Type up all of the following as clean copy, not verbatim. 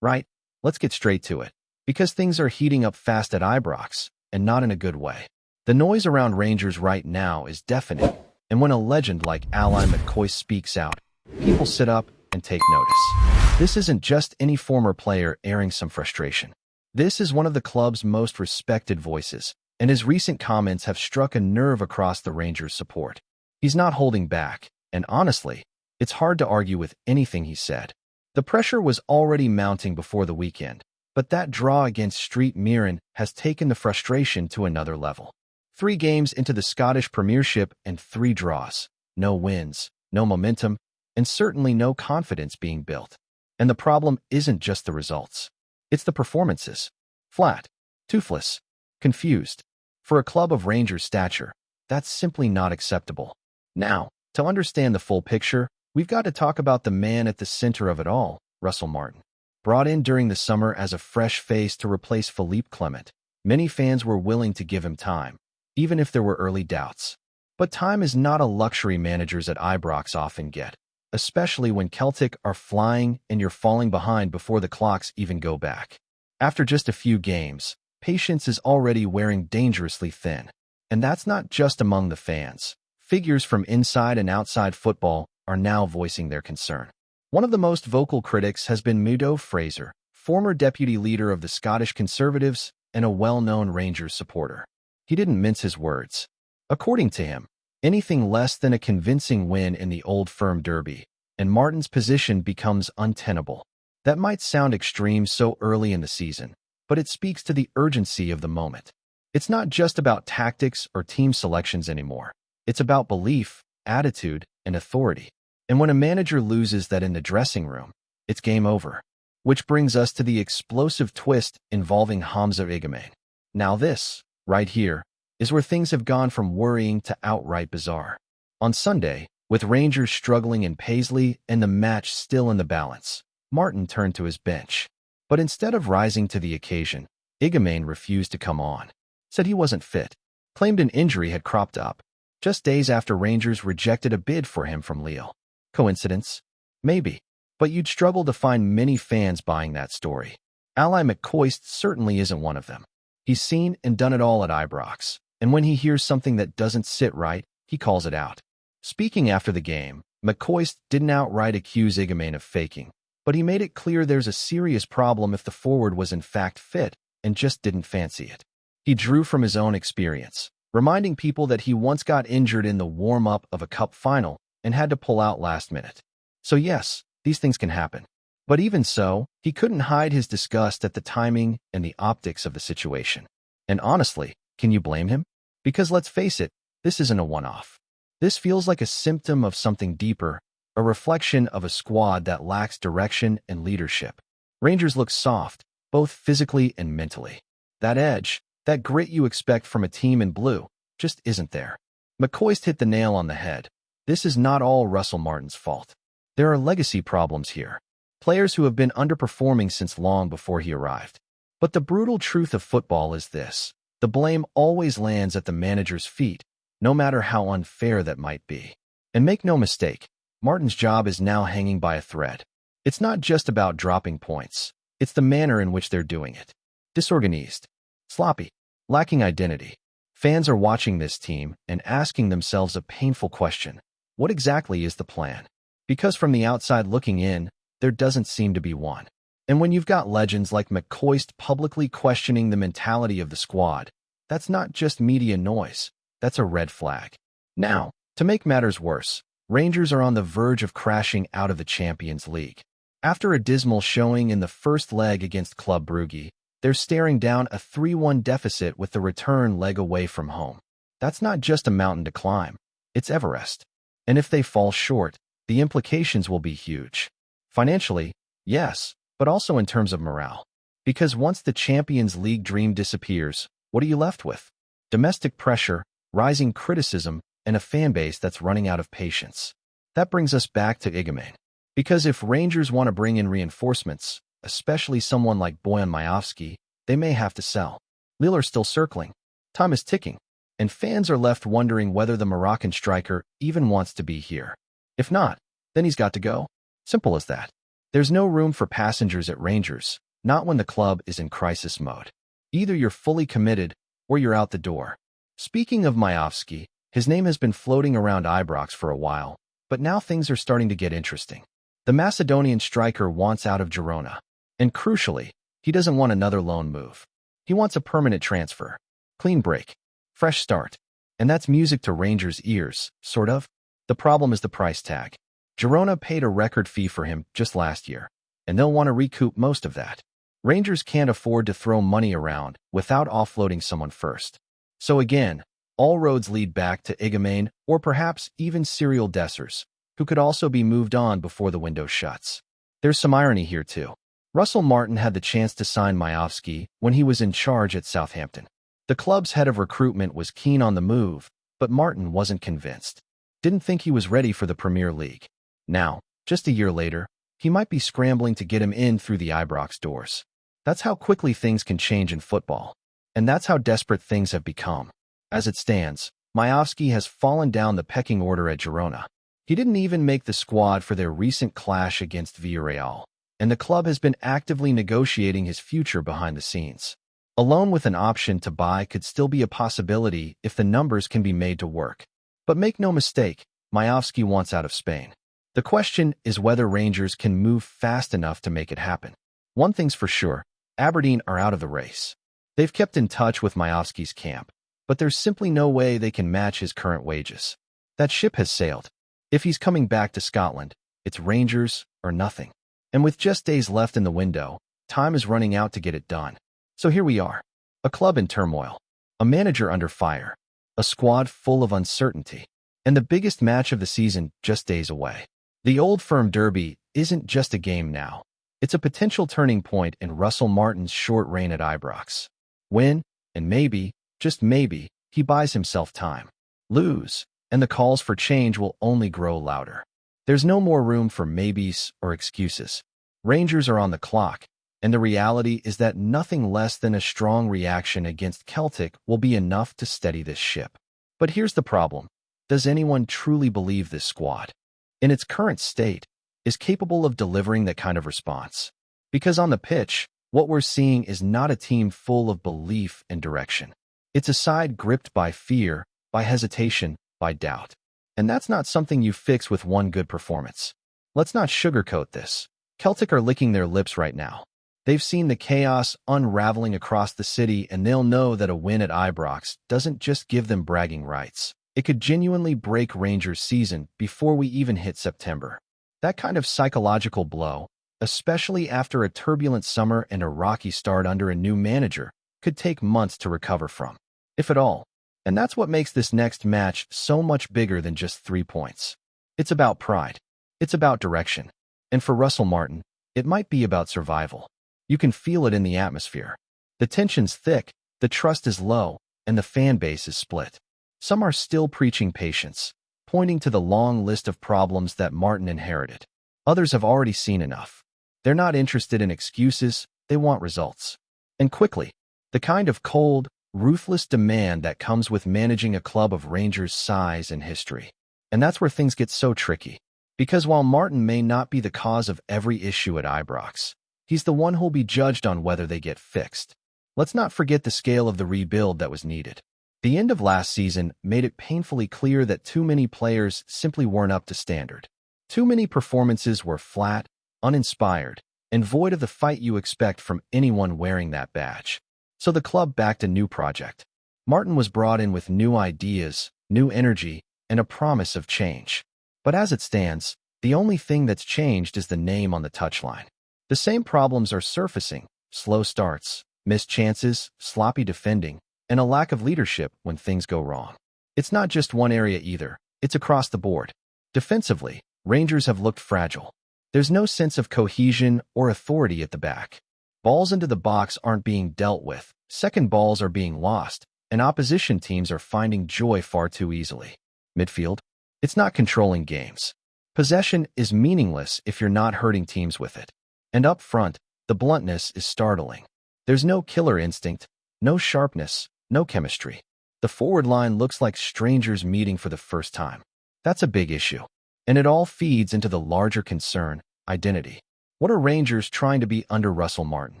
Right, let's get straight to it. Because things are heating up fast at Ibrox, and not in a good way. The noise around Rangers right now is deafening, and when a legend like Igamane speaks out, people sit up and take notice. This isn't just any former player airing some frustration. This is one of the club's most respected voices, and his recent comments have struck a nerve across the Rangers' support. He's not holding back, and honestly, it's hard to argue with anything he said. The pressure was already mounting before the weekend, but that draw against Street Mirren has taken the frustration to another level. 3 games into the Scottish Premiership and 3 draws. No wins, no momentum, and certainly no confidence being built. And the problem isn't just the results. It's the performances. Flat, toothless, confused. For a club of Rangers' stature, that's simply not acceptable. Now, to understand the full picture, we've got to talk about the man at the center of it all, Russell Martin. Brought in during the summer as a fresh face to replace Philippe Clement, many fans were willing to give him time, even if there were early doubts. But time is not a luxury managers at Ibrox often get, especially when Celtic are flying and you're falling behind before the clocks even go back. After just a few games, patience is already wearing dangerously thin. And that's not just among the fans. Figures from inside and outside football are now voicing their concern. One of the most vocal critics has been Mudo Fraser, former deputy leader of the Scottish Conservatives and a well-known Rangers supporter. He didn't mince his words. According to him, anything less than a convincing win in the Old Firm Derby, and Martin's position becomes untenable. That might sound extreme so early in the season, but it speaks to the urgency of the moment. It's not just about tactics or team selections anymore. It's about belief, attitude, and authority. And when a manager loses that in the dressing room, it's game over. Which brings us to the explosive twist involving Hamza Igamane. Now this, right here, is where things have gone from worrying to outright bizarre. On Sunday, with Rangers struggling in Paisley and the match still in the balance, Martin turned to his bench. But instead of rising to the occasion, Igamane refused to come on. Said he wasn't fit. Claimed an injury had cropped up, just days after Rangers rejected a bid for him from Lille. Coincidence? Maybe. But you'd struggle to find many fans buying that story. Ally McCoist certainly isn't one of them. He's seen and done it all at Ibrox, and when he hears something that doesn't sit right, he calls it out. Speaking after the game, McCoist didn't outright accuse Igamane of faking, but he made it clear there's a serious problem if the forward was in fact fit and just didn't fancy it. He drew from his own experience, reminding people that he once got injured in the warm-up of a cup final and had to pull out last minute. So yes, these things can happen. But even so, he couldn't hide his disgust at the timing and the optics of the situation. And honestly, can you blame him? Because let's face it, this isn't a one-off. This feels like a symptom of something deeper, a reflection of a squad that lacks direction and leadership. Rangers look soft, both physically and mentally. That edge, that grit you expect from a team in blue, just isn't there. McCoist hit the nail on the head. This is not all Russell Martin's fault. There are legacy problems here. Players who have been underperforming since long before he arrived. But the brutal truth of football is this. The blame always lands at the manager's feet, no matter how unfair that might be. And make no mistake, Martin's job is now hanging by a thread. It's not just about dropping points. It's the manner in which they're doing it. Disorganized, sloppy, lacking identity. Fans are watching this team and asking themselves a painful question. What exactly is the plan? Because from the outside looking in, there doesn't seem to be one. And when you've got legends like McCoist publicly questioning the mentality of the squad, that's not just media noise, that's a red flag. Now, to make matters worse, Rangers are on the verge of crashing out of the Champions League. After a dismal showing in the first leg against Club Brugge, they're staring down a 3-1 deficit with the return leg away from home. That's not just a mountain to climb, it's Everest. And if they fall short, the implications will be huge. Financially, yes, but also in terms of morale. Because once the Champions League dream disappears, what are you left with? Domestic pressure, rising criticism, and a fanbase that's running out of patience. That brings us back to Igamane. Because if Rangers want to bring in reinforcements, especially someone like Bojan Majowski, they may have to sell. Lille are still circling. Time is ticking. And fans are left wondering whether the Moroccan striker even wants to be here. If not, then he's got to go. Simple as that. There's no room for passengers at Rangers, not when the club is in crisis mode. Either you're fully committed or you're out the door. Speaking of Majowski, his name has been floating around Ibrox for a while, but now things are starting to get interesting. The Macedonian striker wants out of Girona. And crucially, he doesn't want another loan move. He wants a permanent transfer. Clean break. Fresh start. And that's music to Rangers' ears, sort of. The problem is the price tag. Girona paid a record fee for him just last year, and they'll want to recoup most of that. Rangers can't afford to throw money around without offloading someone first. So again, all roads lead back to Igamane or perhaps even Cyril Dessers, who could also be moved on before the window shuts. There's some irony here too. Russell Martin had the chance to sign Majowski when he was in charge at Southampton. The club's head of recruitment was keen on the move, but Martin wasn't convinced. Didn't think he was ready for the Premier League. Now, just a year later, he might be scrambling to get him in through the Ibrox doors. That's how quickly things can change in football. And that's how desperate things have become. As it stands, Majowski has fallen down the pecking order at Girona. He didn't even make the squad for their recent clash against Villarreal, and the club has been actively negotiating his future behind the scenes. A loan with an option to buy could still be a possibility if the numbers can be made to work. But make no mistake, Majowski wants out of Spain. The question is whether Rangers can move fast enough to make it happen. One thing's for sure, Aberdeen are out of the race. They've kept in touch with Majowski's camp, but there's simply no way they can match his current wages. That ship has sailed. If he's coming back to Scotland, it's Rangers or nothing. And with just days left in the window, time is running out to get it done. So here we are. A club in turmoil. A manager under fire. A squad full of uncertainty. And the biggest match of the season just days away. The Old Firm Derby isn't just a game now. It's a potential turning point in Russell Martin's short reign at Ibrox. Win, and maybe, just maybe, he buys himself time. Lose, and the calls for change will only grow louder. There's no more room for maybes or excuses. Rangers are on the clock, and the reality is that nothing less than a strong reaction against Celtic will be enough to steady this ship. But here's the problem. Does anyone truly believe this squad, in its current state, is capable of delivering that kind of response? Because on the pitch, what we're seeing is not a team full of belief and direction. It's a side gripped by fear, by hesitation, by doubt. And that's not something you fix with one good performance. Let's not sugarcoat this. Celtic are licking their lips right now. They've seen the chaos unraveling across the city, and they'll know that a win at Ibrox doesn't just give them bragging rights. It could genuinely break Rangers' season before we even hit September. That kind of psychological blow, especially after a turbulent summer and a rocky start under a new manager, could take months to recover from, if at all. And that's what makes this next match so much bigger than just 3 points. It's about pride. It's about direction. And for Russell Martin, it might be about survival. You can feel it in the atmosphere. The tension's thick, the trust is low, and the fan base is split. Some are still preaching patience, pointing to the long list of problems that Martin inherited. Others have already seen enough. They're not interested in excuses, they want results. And quickly. The kind of cold, ruthless demand that comes with managing a club of Rangers' size and history. And that's where things get so tricky. Because while Martin may not be the cause of every issue at Ibrox, he's the one who'll be judged on whether they get fixed. Let's not forget the scale of the rebuild that was needed. The end of last season made it painfully clear that too many players simply weren't up to standard. Too many performances were flat, uninspired, and void of the fight you expect from anyone wearing that badge. So the club backed a new project. Martin was brought in with new ideas, new energy, and a promise of change. But as it stands, the only thing that's changed is the name on the touchline. The same problems are surfacing: slow starts, missed chances, sloppy defending, and a lack of leadership when things go wrong. It's not just one area either, it's across the board. Defensively, Rangers have looked fragile. There's no sense of cohesion or authority at the back. Balls into the box aren't being dealt with, second balls are being lost, and opposition teams are finding joy far too easily. Midfield? It's not controlling games. Possession is meaningless if you're not hurting teams with it. And up front, the bluntness is startling. There's no killer instinct, no sharpness, no chemistry. The forward line looks like strangers meeting for the first time. That's a big issue. And it all feeds into the larger concern: identity. What are Rangers trying to be under Russell Martin?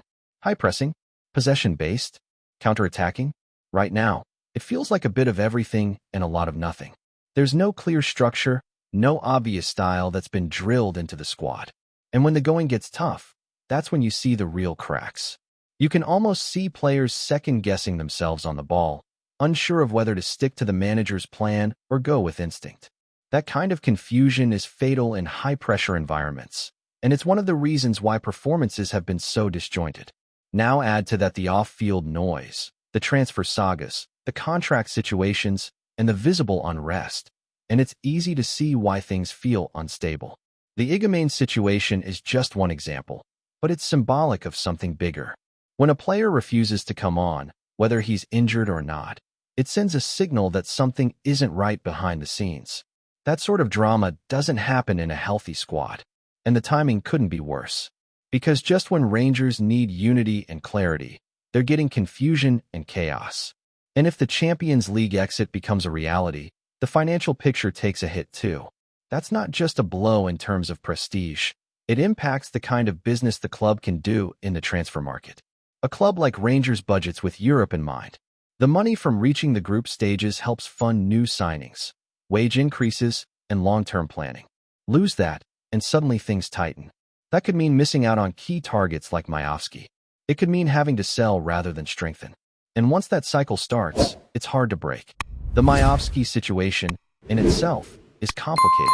High pressing? Possession-based? Counter-attacking? Right now, it feels like a bit of everything and a lot of nothing. There's no clear structure, no obvious style that's been drilled into the squad. And when the going gets tough, that's when you see the real cracks. You can almost see players second-guessing themselves on the ball, unsure of whether to stick to the manager's plan or go with instinct. That kind of confusion is fatal in high-pressure environments, and it's one of the reasons why performances have been so disjointed. Now add to that the off-field noise, the transfer sagas, the contract situations, and the visible unrest, and it's easy to see why things feel unstable. The Igamane situation is just one example, but it's symbolic of something bigger. When a player refuses to come on, whether he's injured or not, it sends a signal that something isn't right behind the scenes. That sort of drama doesn't happen in a healthy squad, and the timing couldn't be worse. Because just when Rangers need unity and clarity, they're getting confusion and chaos. And if the Champions League exit becomes a reality, the financial picture takes a hit too. That's not just a blow in terms of prestige. It impacts the kind of business the club can do in the transfer market. A club like Rangers budgets with Europe in mind. The money from reaching the group stages helps fund new signings, wage increases, and long-term planning. Lose that, and suddenly things tighten. That could mean missing out on key targets like Majowski. It could mean having to sell rather than strengthen. And once that cycle starts, it's hard to break. The Majowski situation, in itself, is complicated.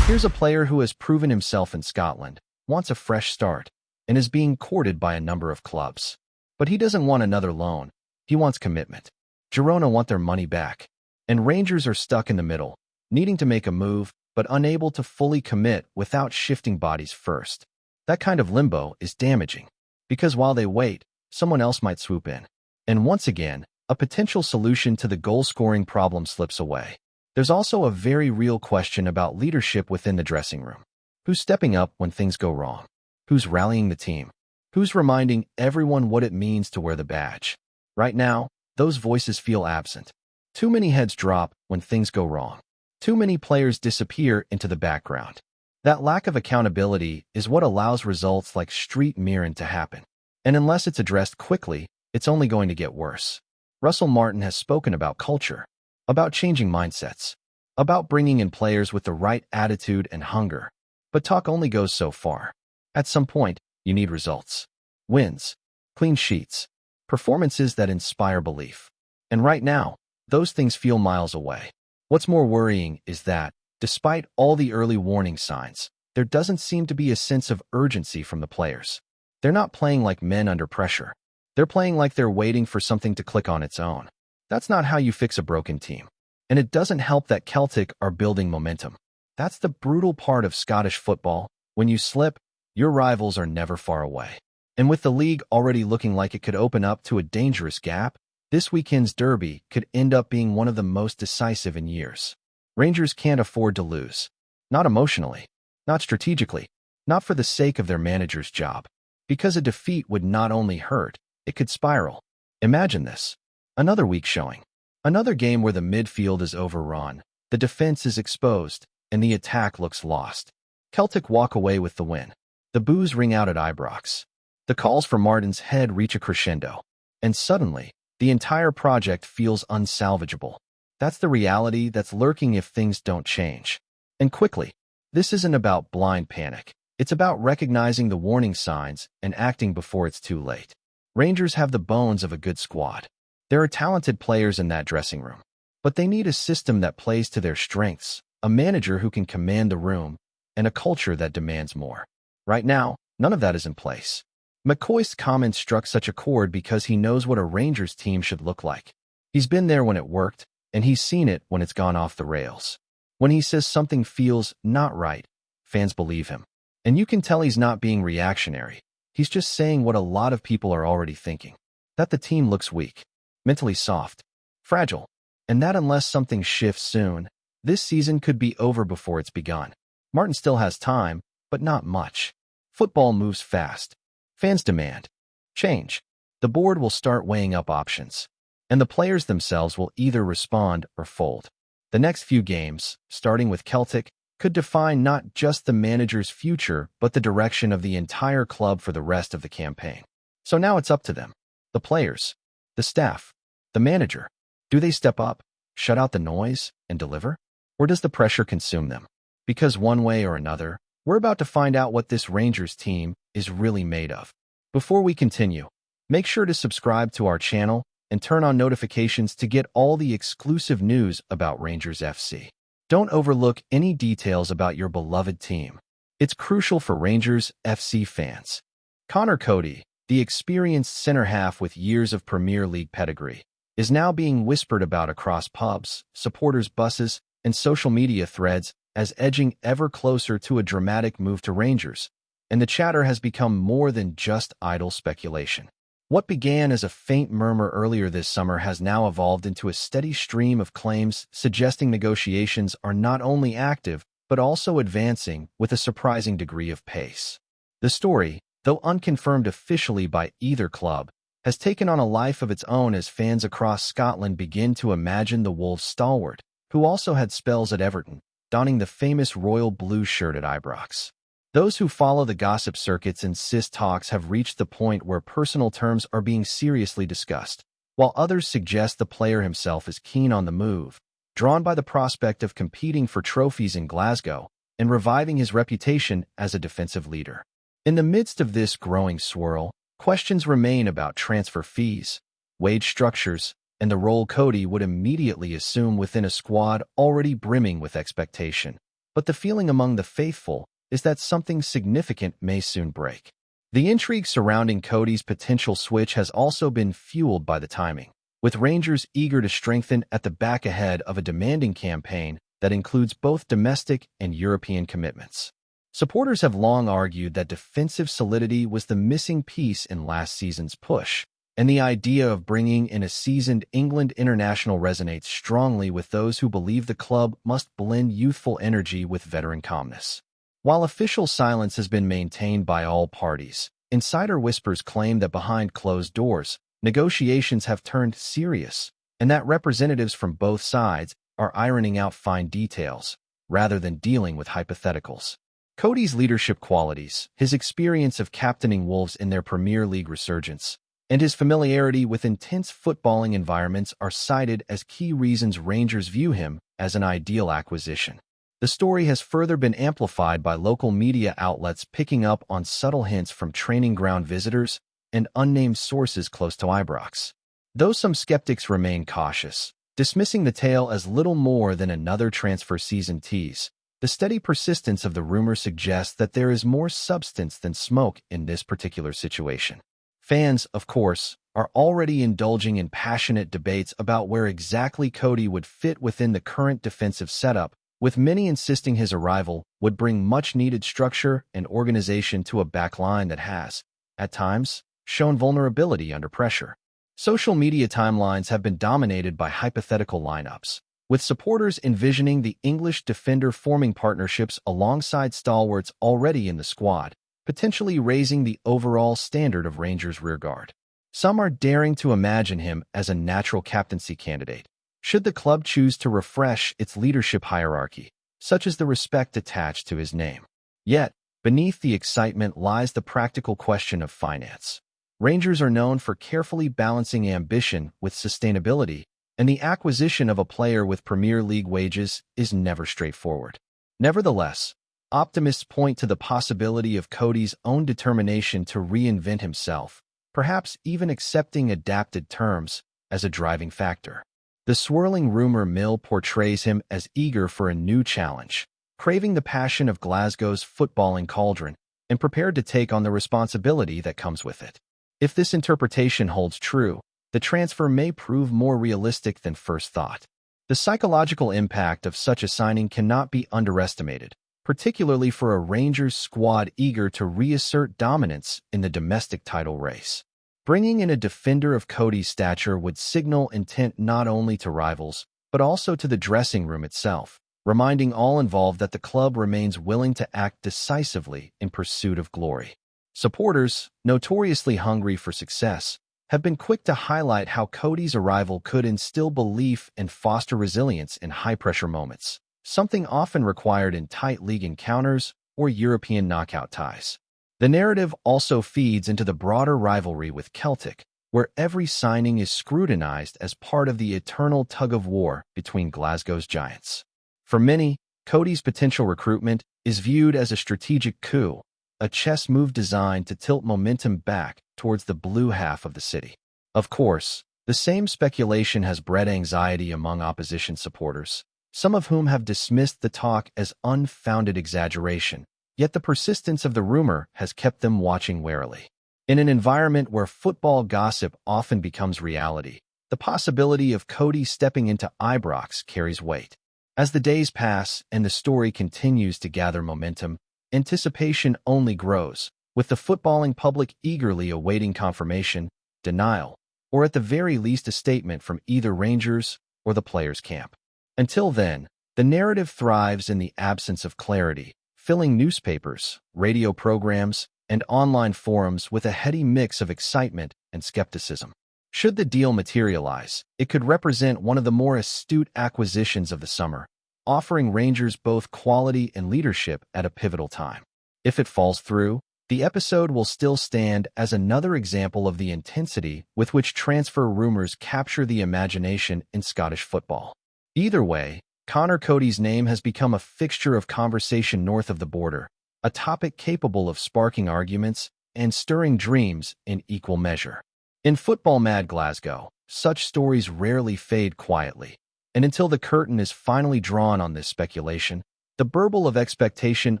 Here's a player who has proven himself in Scotland, wants a fresh start, and is being courted by a number of clubs. But he doesn't want another loan. He wants commitment. Girona want their money back. And Rangers are stuck in the middle, needing to make a move, but unable to fully commit without shifting bodies first. That kind of limbo is damaging, because while they wait, someone else might swoop in. And once again, a potential solution to the goal-scoring problem slips away. There's also a very real question about leadership within the dressing room. Who's stepping up when things go wrong? Who's rallying the team? Who's reminding everyone what it means to wear the badge? Right now, those voices feel absent. Too many heads drop when things go wrong. Too many players disappear into the background. That lack of accountability is what allows results like Street Mirren to happen. And unless it's addressed quickly, it's only going to get worse. Russell Martin has spoken about culture, about changing mindsets, about bringing in players with the right attitude and hunger. But talk only goes so far. At some point, you need results. Wins, clean sheets, performances that inspire belief. And right now, those things feel miles away. What's more worrying is that, despite all the early warning signs, there doesn't seem to be a sense of urgency from the players. They're not playing like men under pressure. They're playing like they're waiting for something to click on its own. That's not how you fix a broken team. And it doesn't help that Celtic are building momentum. That's the brutal part of Scottish football. When you slip, your rivals are never far away. And with the league already looking like it could open up to a dangerous gap, this weekend's derby could end up being one of the most decisive in years. Rangers can't afford to lose. Not emotionally, not strategically, not for the sake of their manager's job. Because a defeat would not only hurt, it could spiral. Imagine this. Another weak showing. Another game where the midfield is overrun, the defense is exposed, and the attack looks lost. Celtic walk away with the win. The boos ring out at Ibrox. The calls for Martin's head reach a crescendo. And suddenly, the entire project feels unsalvageable. That's the reality that's lurking if things don't change. And quickly, this isn't about blind panic. It's about recognizing the warning signs and acting before it's too late. Rangers have the bones of a good squad. There are talented players in that dressing room. But they need a system that plays to their strengths, a manager who can command the room, and a culture that demands more. Right now, none of that is in place. McCoist's comments struck such a chord because he knows what a Rangers team should look like. He's been there when it worked, and he's seen it when it's gone off the rails. When he says something feels not right, fans believe him. And you can tell he's not being reactionary. He's just saying what a lot of people are already thinking. That the team looks weak, mentally soft, fragile, and that unless something shifts soon, this season could be over before it's begun. Martin still has time, but not much. Football moves fast. Fans demand change. The board will start weighing up options, and the players themselves will either respond or fold. The next few games, starting with Celtic, could define not just the manager's future, but the direction of the entire club for the rest of the campaign. So now it's up to them. The players, the staff, the manager. Do they step up, shut out the noise, and deliver? Or does the pressure consume them? Because one way or another, we're about to find out what this Rangers team is really made of. Before we continue, make sure to subscribe to our channel and turn on notifications to get all the exclusive news about Rangers FC. Don't overlook any details about your beloved team. It's crucial for Rangers FC fans. Coady, the experienced center-half with years of Premier League pedigree, is now being whispered about across pubs, supporters' buses, and social media threads as edging ever closer to a dramatic move to Rangers, and the chatter has become more than just idle speculation. What began as a faint murmur earlier this summer has now evolved into a steady stream of claims suggesting negotiations are not only active, but also advancing with a surprising degree of pace. The story, though unconfirmed officially by either club, has taken on a life of its own as fans across Scotland begin to imagine the Wolves stalwart, who also had spells at Everton, donning the famous royal blue shirt at Ibrox. Those who follow the gossip circuits insist talks have reached the point where personal terms are being seriously discussed, while others suggest the player himself is keen on the move, drawn by the prospect of competing for trophies in Glasgow and reviving his reputation as a defensive leader. In the midst of this growing swirl, questions remain about transfer fees, wage structures, and the role Coady would immediately assume within a squad already brimming with expectation. But the feeling among the faithful is that something significant may soon break. The intrigue surrounding Coady's potential switch has also been fueled by the timing, with Rangers eager to strengthen at the back ahead of a demanding campaign that includes both domestic and European commitments. Supporters have long argued that defensive solidity was the missing piece in last season's push, and the idea of bringing in a seasoned England international resonates strongly with those who believe the club must blend youthful energy with veteran calmness. While official silence has been maintained by all parties, insider whispers claim that behind closed doors, negotiations have turned serious, and that representatives from both sides are ironing out fine details, rather than dealing with hypotheticals. Coady's leadership qualities, his experience of captaining Wolves in their Premier League resurgence, and his familiarity with intense footballing environments are cited as key reasons Rangers view him as an ideal acquisition. The story has further been amplified by local media outlets picking up on subtle hints from training ground visitors and unnamed sources close to Ibrox. Though some skeptics remain cautious, dismissing the tale as little more than another transfer season tease, the steady persistence of the rumor suggests that there is more substance than smoke in this particular situation. Fans, of course, are already indulging in passionate debates about where exactly Coady would fit within the current defensive setup, with many insisting his arrival would bring much-needed structure and organization to a backline that has, at times, shown vulnerability under pressure. Social media timelines have been dominated by hypothetical lineups, with supporters envisioning the English defender forming partnerships alongside stalwarts already in the squad, potentially raising the overall standard of Rangers' rearguard. Some are daring to imagine him as a natural captaincy candidate, should the club choose to refresh its leadership hierarchy, such as the respect attached to his name. Yet, beneath the excitement lies the practical question of finance. Rangers are known for carefully balancing ambition with sustainability, and the acquisition of a player with Premier League wages is never straightforward. Nevertheless, optimists point to the possibility of Coady's own determination to reinvent himself, perhaps even accepting adapted terms, as a driving factor. The swirling rumor mill portrays him as eager for a new challenge, craving the passion of Glasgow's footballing cauldron, and prepared to take on the responsibility that comes with it. If this interpretation holds true, the transfer may prove more realistic than first thought. The psychological impact of such a signing cannot be underestimated, particularly for a Rangers squad eager to reassert dominance in the domestic title race. Bringing in a defender of Coady's stature would signal intent not only to rivals, but also to the dressing room itself, reminding all involved that the club remains willing to act decisively in pursuit of glory. Supporters, notoriously hungry for success, have been quick to highlight how Coady's arrival could instill belief and foster resilience in high-pressure moments, something often required in tight league encounters or European knockout ties. The narrative also feeds into the broader rivalry with Celtic, where every signing is scrutinized as part of the eternal tug-of-war between Glasgow's giants. For many, Coady's potential recruitment is viewed as a strategic coup, a chess move designed to tilt momentum back towards the blue half of the city. Of course, the same speculation has bred anxiety among opposition supporters, some of whom have dismissed the talk as unfounded exaggeration, yet the persistence of the rumor has kept them watching warily. In an environment where football gossip often becomes reality, the possibility of Coady stepping into Ibrox carries weight. As the days pass and the story continues to gather momentum, anticipation only grows, with the footballing public eagerly awaiting confirmation, denial, or at the very least a statement from either Rangers or the players' camp. Until then, the narrative thrives in the absence of clarity, filling newspapers, radio programs, and online forums with a heady mix of excitement and skepticism. Should the deal materialize, it could represent one of the more astute acquisitions of the summer, offering Rangers both quality and leadership at a pivotal time. If it falls through, the episode will still stand as another example of the intensity with which transfer rumors capture the imagination in Scottish football. Either way, Conor Coady's name has become a fixture of conversation north of the border, a topic capable of sparking arguments and stirring dreams in equal measure. In football-mad Glasgow, such stories rarely fade quietly, and until the curtain is finally drawn on this speculation, the burble of expectation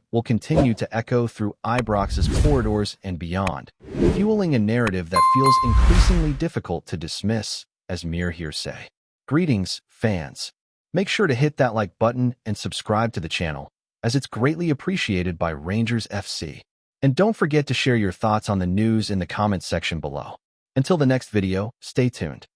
will continue to echo through Ibrox's corridors and beyond, fueling a narrative that feels increasingly difficult to dismiss as mere hearsay. Greetings, fans. Make sure to hit that like button and subscribe to the channel, as it's greatly appreciated by Rangers FC. And don't forget to share your thoughts on the news in the comments section below. Until the next video, stay tuned.